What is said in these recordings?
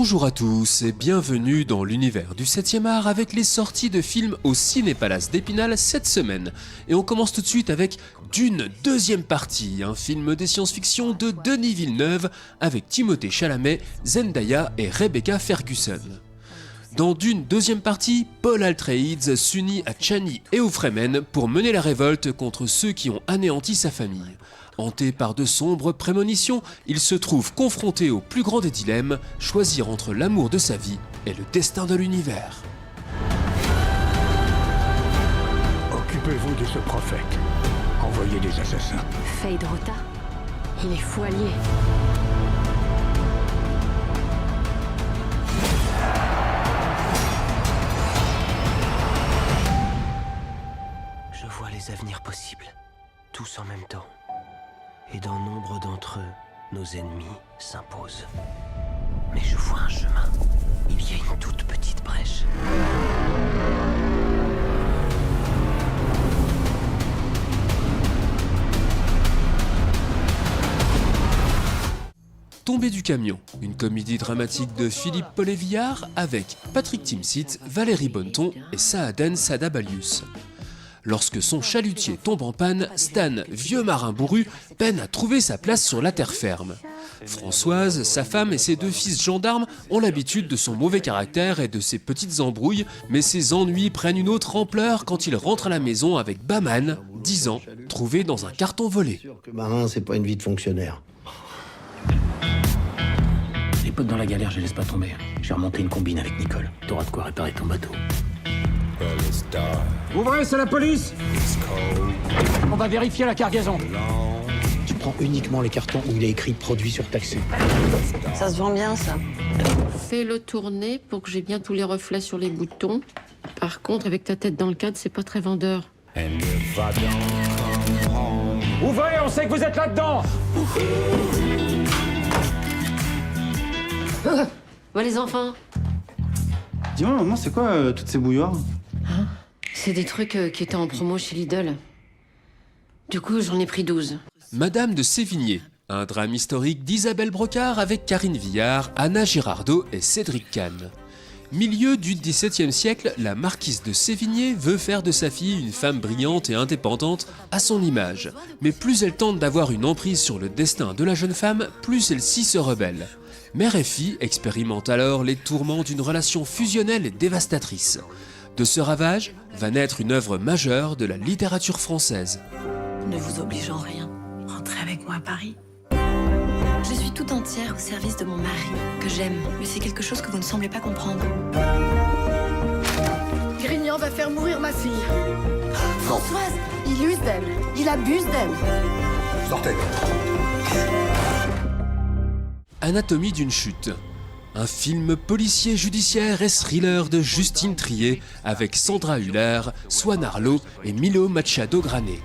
Bonjour à tous et bienvenue dans l'univers du 7e art avec les sorties de films au Ciné-Palace d'Épinal cette semaine. Et on commence tout de suite avec Dune deuxième partie, un film de science-fiction de Denis Villeneuve avec Timothée Chalamet, Zendaya et Rebecca Ferguson. Dans Dune deuxième partie, Paul Atreides s'unit à Chani et aux Fremen pour mener la révolte contre ceux qui ont anéanti sa famille. Hanté par de sombres prémonitions, il se trouve confronté au plus grand des dilemmes, choisir entre l'amour de sa vie et le destin de l'univers. Occupez-vous de ce prophète. Envoyez des assassins. Feyd Rautha, il est fou allié. Je vois les avenirs possibles, tous en même temps. Et dans nombre d'entre eux, nos ennemis s'imposent. Mais je vois un chemin. Il y a une toute petite brèche. Tombé du camion, une comédie dramatique de Philippe Paulet-Villard avec Patrick Timsit, Valérie Bonneton et Saaden Sadabalius. Lorsque son chalutier tombe en panne, Stan, vieux marin bourru, peine à trouver sa place sur la terre ferme. Françoise, sa femme et ses deux fils gendarmes ont l'habitude de son mauvais caractère et de ses petites embrouilles, mais ses ennuis prennent une autre ampleur quand il rentre à la maison avec Baman, 10 ans, trouvé dans un carton volé. Marin, c'est pas une vie de fonctionnaire. Les potes dans la galère, je les laisse pas tomber. J'ai remonté une combine avec Nicole. T'auras de quoi réparer ton bateau. Ouvrez, c'est la police! On va vérifier la cargaison. Tu prends uniquement les cartons où il est écrit produit surtaxé. Ça se vend bien, ça. Fais-le tourner pour que j'ai bien tous les reflets sur les boutons. Par contre, avec ta tête dans le cadre, c'est pas très vendeur. Ouvrez, on sait que vous êtes là-dedans! Va les enfants. Dis-moi, maman, c'est quoi toutes ces bouilloires? C'est des trucs qui étaient en promo chez Lidl. Du coup, j'en ai pris 12. Madame de Sévigné, un drame historique d'Isabelle Brocard avec Karine Viard, Anna Girardot et Cédric Kahn. Milieu du XVIIe siècle, la marquise de Sévigné veut faire de sa fille une femme brillante et indépendante à son image. Mais plus elle tente d'avoir une emprise sur le destin de la jeune femme, plus celle-ci se rebelle. Mère et fille expérimentent alors les tourments d'une relation fusionnelle et dévastatrice. De ce ravage va naître une œuvre majeure de la littérature française. Ne vous oblige en rien. Rentrez avec moi à Paris. Je suis tout entière au service de mon mari, que j'aime. Mais c'est quelque chose que vous ne semblez pas comprendre. Grignan va faire mourir ma fille. Françoise, il use d'elle. Il abuse d'elle. Sortez. Anatomie d'une chute. Un film policier judiciaire et thriller de Justine Triet avec Sandra Hüller, Swan Arlo et Milo Machado Grané.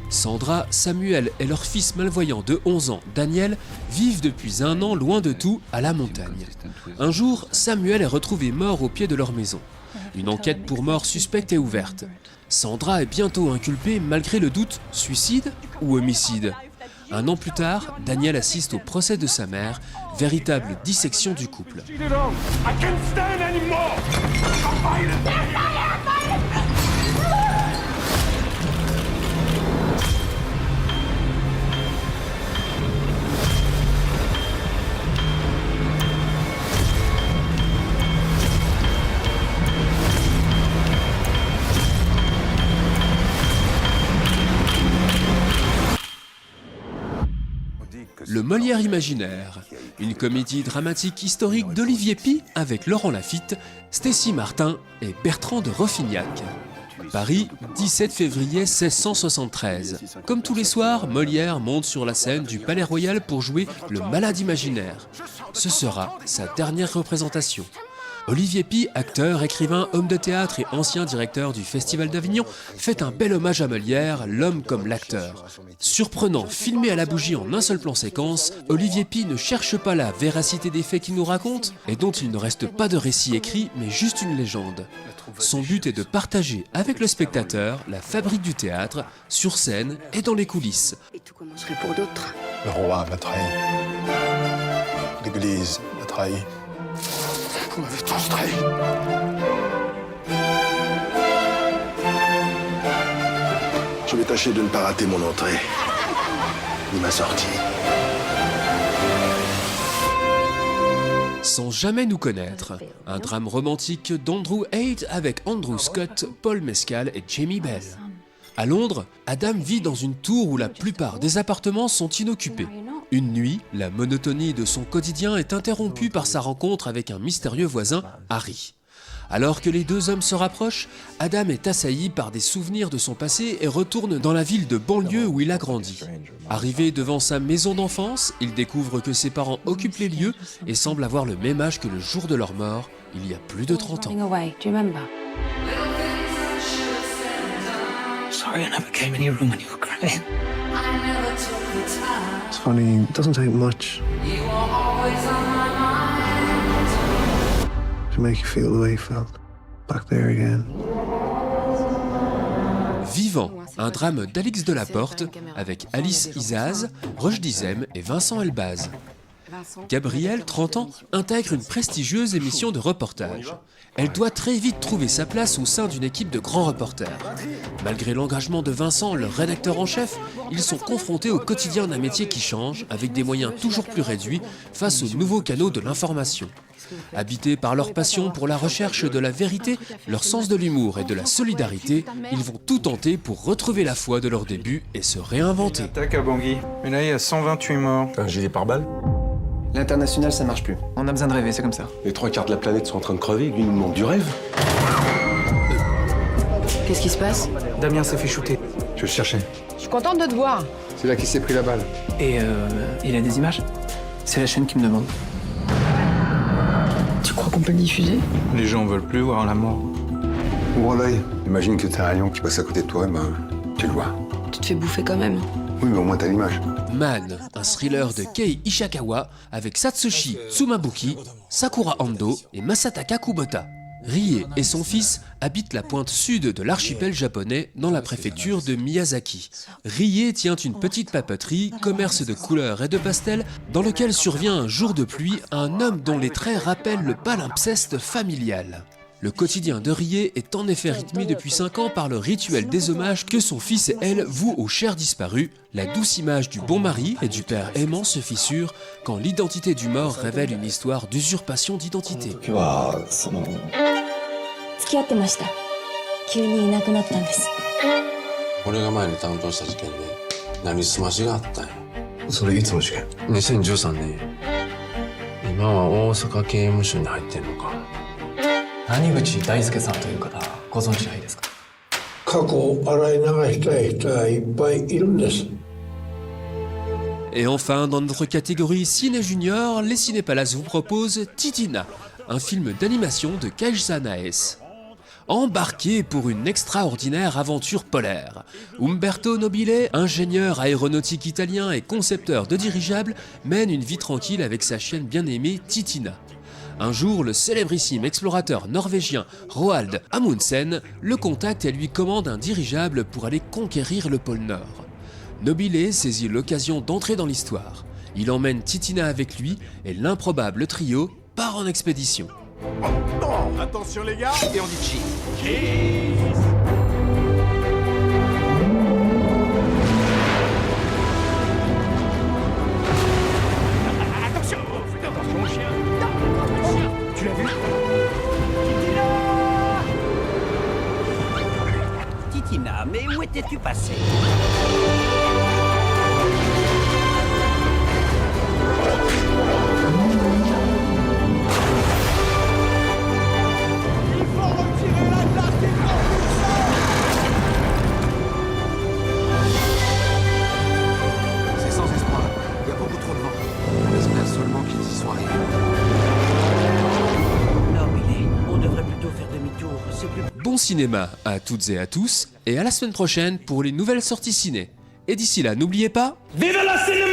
Sandra, Samuel et leur fils malvoyant de 11 ans, Daniel, vivent depuis un an loin de tout à la montagne. Un jour, Samuel est retrouvé mort au pied de leur maison. Une enquête pour mort suspecte est ouverte. Sandra est bientôt inculpée malgré le doute, suicide ou homicide. Un an plus tard, Daniel assiste au procès de sa mère, véritable dissection du couple. Le Molière imaginaire, une comédie dramatique historique d'Olivier Py avec Laurent Lafitte, Stécie Martin et Bertrand de Roffignac. Paris, 17 février 1673. Comme tous les soirs, Molière monte sur la scène du Palais Royal pour jouer le malade imaginaire. Ce sera sa dernière représentation. Olivier Py, acteur, écrivain, homme de théâtre et ancien directeur du Festival d'Avignon, fait un bel hommage à Molière, l'homme comme l'acteur. Surprenant, filmé à la bougie en un seul plan séquence, Olivier Py ne cherche pas la véracité des faits qu'il nous raconte et dont il ne reste pas de récit écrit mais juste une légende. Son but est de partager avec le spectateur la fabrique du théâtre, sur scène et dans les coulisses. Et tout commencerait pour d'autres. Le roi m'a trahi. L'Église m'a trahi. Vous m'avez tous trahi. Je vais tâcher de ne pas rater mon entrée, ni ma sortie. Sans jamais nous connaître, un drame romantique d'Andrew Haigh avec Andrew Scott, Paul Mescal et Jamie Bell. À Londres, Adam vit dans une tour où la plupart des appartements sont inoccupés. Une nuit, la monotonie de son quotidien est interrompue par sa rencontre avec un mystérieux voisin, Harry. Alors que les deux hommes se rapprochent, Adam est assailli par des souvenirs de son passé et retourne dans la ville de banlieue où il a grandi. Arrivé devant sa maison d'enfance, il découvre que ses parents occupent les lieux et semblent avoir le même âge que le jour de leur mort, il y a plus de 30 ans. Sorry I never came in your room when you were crying. It's funny, it doesn't take much to make you feel the way you felt back there again. Vivant, un drame d'Alix Delaporte avec Alice Isaz, Roche Dizem et Vincent Elbaz. Gabrielle, 30 ans, intègre une prestigieuse émission de reportage. Elle doit très vite trouver sa place au sein d'une équipe de grands reporters. Malgré l'engagement de Vincent, le rédacteur en chef, ils sont confrontés au quotidien d'un métier qui change, avec des moyens toujours plus réduits face aux nouveaux canaux de l'information. Habités par leur passion pour la recherche de la vérité, leur sens de l'humour et de la solidarité, ils vont tout tenter pour retrouver la foi de leur début et se réinventer. Attaque à Bangui. Mais là, il y a 128 morts. Un gilet pare-balles? L'international, ça marche plus. On a besoin de rêver, c'est comme ça. Les 3/4 de la planète sont en train de crever, lui, il nous demande du rêve. Qu'est-ce qui se passe? Damien s'est fait shooter. Je le cherchais. Je suis contente de te voir. C'est là qu'il s'est pris la balle. Et il a des images? C'est la chaîne qui me demande. Tu crois qu'on peut le diffuser? Les gens veulent plus voir la mort. Ouvre l'œil. Imagine que t'as un lion qui passe à côté de toi, ben, tu le vois. Tu te fais bouffer quand même. Oui, mais au moins t'as l'image. Man, un thriller de Kei Ishikawa avec Satsushi Tsumabuki, Sakura Ando et Masataka Kubota. Rie et son fils habitent la pointe sud de l'archipel japonais dans la préfecture de Miyazaki. Rie tient une petite papeterie, commerce de couleurs et de pastels, dans lequel survient un jour de pluie un homme dont les traits rappellent le palimpseste familial. Le quotidien de Rie est en effet rythmé depuis 5 ans par le rituel des hommages que son fils et elle vouent aux chers disparus. La douce image du bon mari et du père aimant se fissure quand l'identité du mort révèle une histoire d'usurpation d'identité. Et enfin, dans notre catégorie Ciné Junior, les Cinépalaces vous proposent Titina, un film d'animation de Kaisa Naes. Embarqué pour une extraordinaire aventure polaire, Umberto Nobile, ingénieur aéronautique italien et concepteur de dirigeables, mène une vie tranquille avec sa chienne bien-aimée Titina. Un jour, le célébrissime explorateur norvégien Roald Amundsen le contacte et lui commande un dirigeable pour aller conquérir le pôle Nord. Nobile saisit l'occasion d'entrer dans l'histoire. Il emmène Titina avec lui et l'improbable trio part en expédition. Attention les gars, et on dit cheese. Attention, faites attention au chien. Tu l'as vu? Titina, mais où étais-tu passé? Bon cinéma à toutes et à tous, et à la semaine prochaine pour les nouvelles sorties ciné. Et d'ici là, n'oubliez pas... Vive la cinéma!